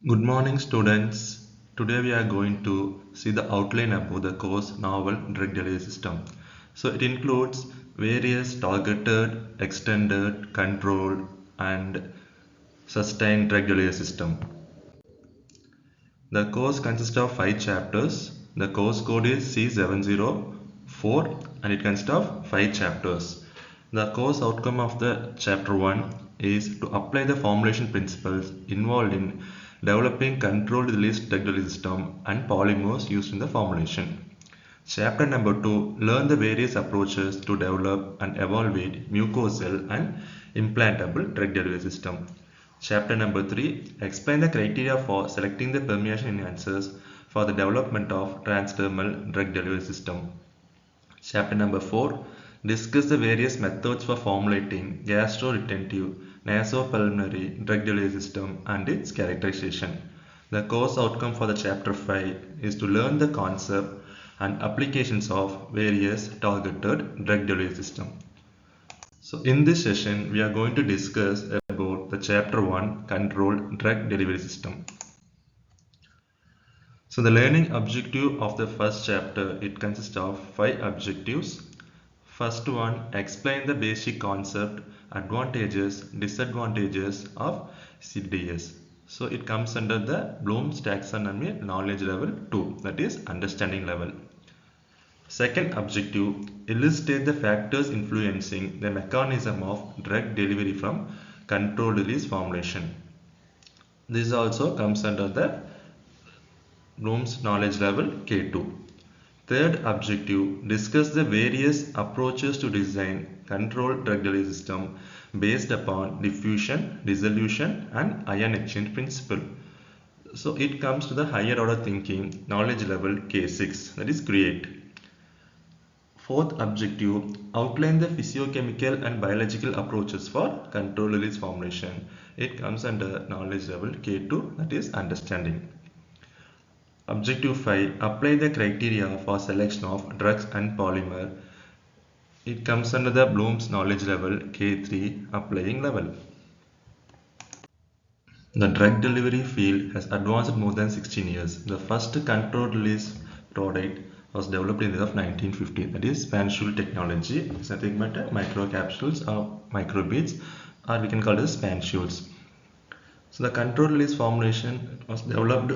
Good morning, students. Today we are going to see the outline about the course Novel Drug Delivery System. So it includes various targeted, extended, controlled, and sustained drug delivery system. The course consists of 5 chapters. The course code is C704 and it consists of 5 chapters. The course outcome of the chapter 1 is to apply the formulation principles involved in developing controlled release drug delivery system and polymers used in the formulation. Chapter number 2 learn the various approaches to develop and evaluate mucosal and implantable drug delivery system. Chapter number 3 explain the criteria for selecting the permeation enhancers for the development of transdermal drug delivery system. Chapter number 4 discuss the various methods for formulating gastroretentive nasopulmonary drug delivery system and its characterization. The course outcome for the chapter 5 is to learn the concept and applications of various targeted drug delivery system. So in this session we are going to discuss about the chapter 1 controlled drug delivery system. So the learning objective of the first chapter, it consists of 5 objectives. First one, explain the basic concept, advantages, disadvantages of CDS. So it comes under the Bloom's taxonomy knowledge level 2, that is understanding level. Second objective, illustrate the factors influencing the mechanism of drug delivery from controlled release formulation. This also comes under the Bloom's knowledge level K2. Third objective, discuss the various approaches to design controlled drug delivery system based upon diffusion, dissolution and ion exchange principle. So it comes to the higher order thinking knowledge level K6, that is create. Fourth objective, outline the physiochemical and biological approaches for controlled release formulation. It comes under knowledge level K2, that is understanding. Objective 5. Apply the criteria for selection of drugs and polymer. It comes under the Bloom's knowledge level K3 applying level. The drug delivery field has advanced more than 16 years. The first controlled release product was developed in the year of 1950. That is spatule technology. It's nothing but microcapsules or microbeads, or we can call it spanules. So the controlled release formulation was developed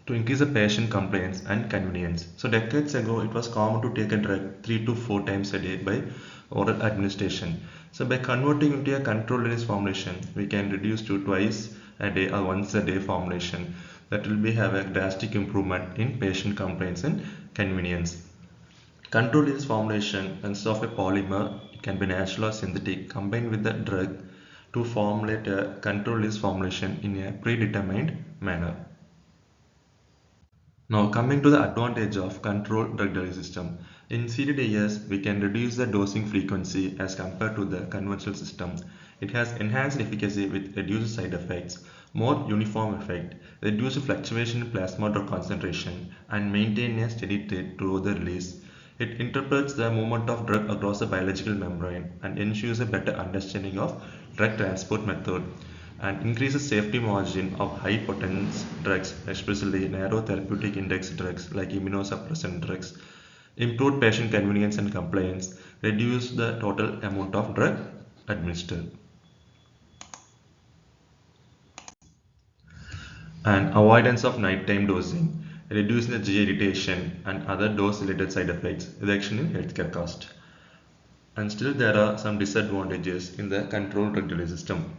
to increase the patient compliance and convenience. So decades ago, it was common to take a drug 3 to 4 times a day by oral administration. So by converting into a controlled release formulation, we can reduce to twice a day or once a day formulation. That will have a drastic improvement in patient compliance and convenience. Controlled release formulation consists of a polymer. It can be natural or synthetic combined with the drug to formulate a controlled release formulation in a predetermined manner. Now coming to the advantage of controlled drug delivery system. In CDDS, we can reduce the dosing frequency as compared to the conventional system. It has enhanced efficacy with reduced side effects, more uniform effect, reduced fluctuation in plasma drug concentration, and maintain a steady state through the release. It interprets the movement of drug across the biological membrane and ensures a better understanding of drug transport method and increases safety margin of high potence drugs, especially narrow therapeutic index drugs like immunosuppressant drugs, improved patient convenience and compliance, reduce the total amount of drug administered, and avoidance of nighttime dosing, reducing the GI irritation and other dose related side effects, reduction in healthcare cost. And still there are some disadvantages in the controlled drug delivery system.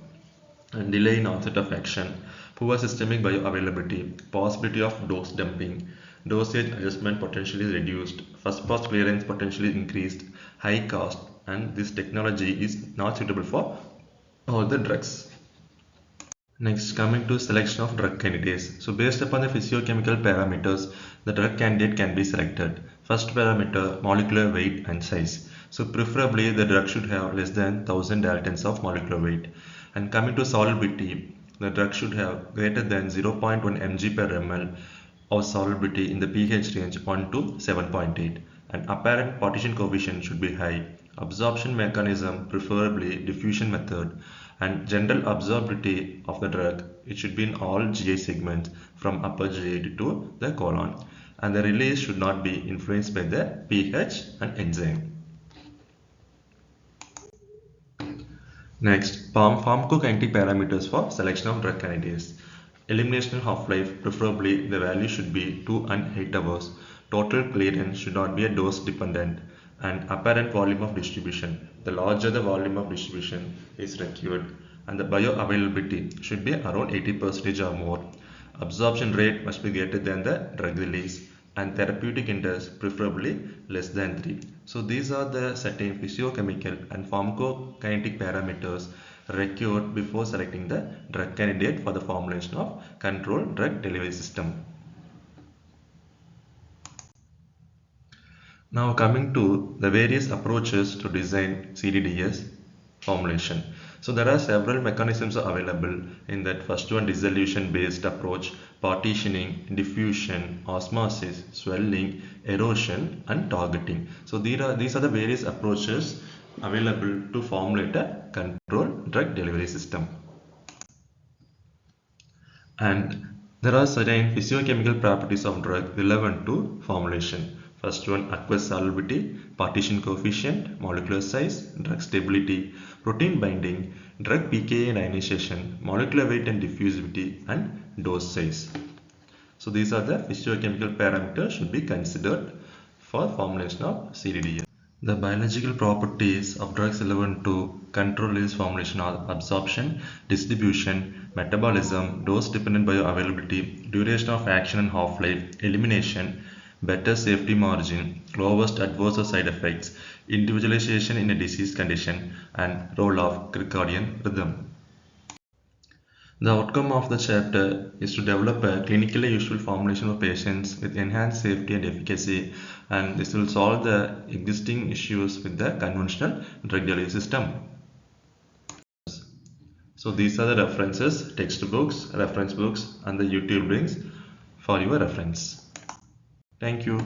And delay in onset of action, poor systemic bioavailability, possibility of dose dumping, dosage adjustment potentially reduced, first pass clearance potentially increased, high cost, and this technology is not suitable for all the drugs. Next, coming to selection of drug candidates. So based upon the physiochemical parameters, the drug candidate can be selected. First parameter, molecular weight and size. So preferably the drug should have less than 1000 daltons of molecular weight. And coming to solubility, the drug should have greater than 0.1 mg per ml of solubility in the pH range 1 to 7.8. And apparent partition coefficient should be high. Absorption mechanism, preferably diffusion method, And general absorbability of the drug, it should be in all GI segments from upper GI to the colon, and the release should not be influenced by the pH and enzyme. Next, pharmacokinetic parameters for selection of drug candidates. Elimination half-life, preferably the value should be 2 and 8 hours. Total clearance should not be a dose dependent. And apparent volume of distribution. The larger the volume of distribution is required. And the bioavailability should be around 80% or more. Absorption rate must be greater than the drug release, and therapeutic index preferably less than 3. So these are the certain physiochemical and pharmacokinetic parameters required before selecting the drug candidate for the formulation of controlled drug delivery system. Now coming to the various approaches to design CDDS formulation. So there are several mechanisms available in that. First one, dissolution based approach, partitioning, diffusion, osmosis, swelling, erosion and targeting. So these are the various approaches available to formulate a controlled drug delivery system. And there are certain physiochemical properties of drug relevant to formulation. First one, aqueous solubility, partition coefficient, molecular size, drug stability, protein binding, drug pKa and ionization, molecular weight and diffusivity, and dose size. So these are the physiochemical parameters should be considered for formulation of CDDS. The biological properties of drugs relevant to control release formulation are absorption, distribution, metabolism, dose-dependent bioavailability, duration of action and half-life, elimination, better safety margin, lowest adverse side effects, individualization in a disease condition, and role of circadian rhythm. The outcome of the chapter is to develop a clinically useful formulation for patients with enhanced safety and efficacy, and this will solve the existing issues with the conventional drug delivery system. So these are the references, textbooks, reference books, and the YouTube links for your reference. Thank you.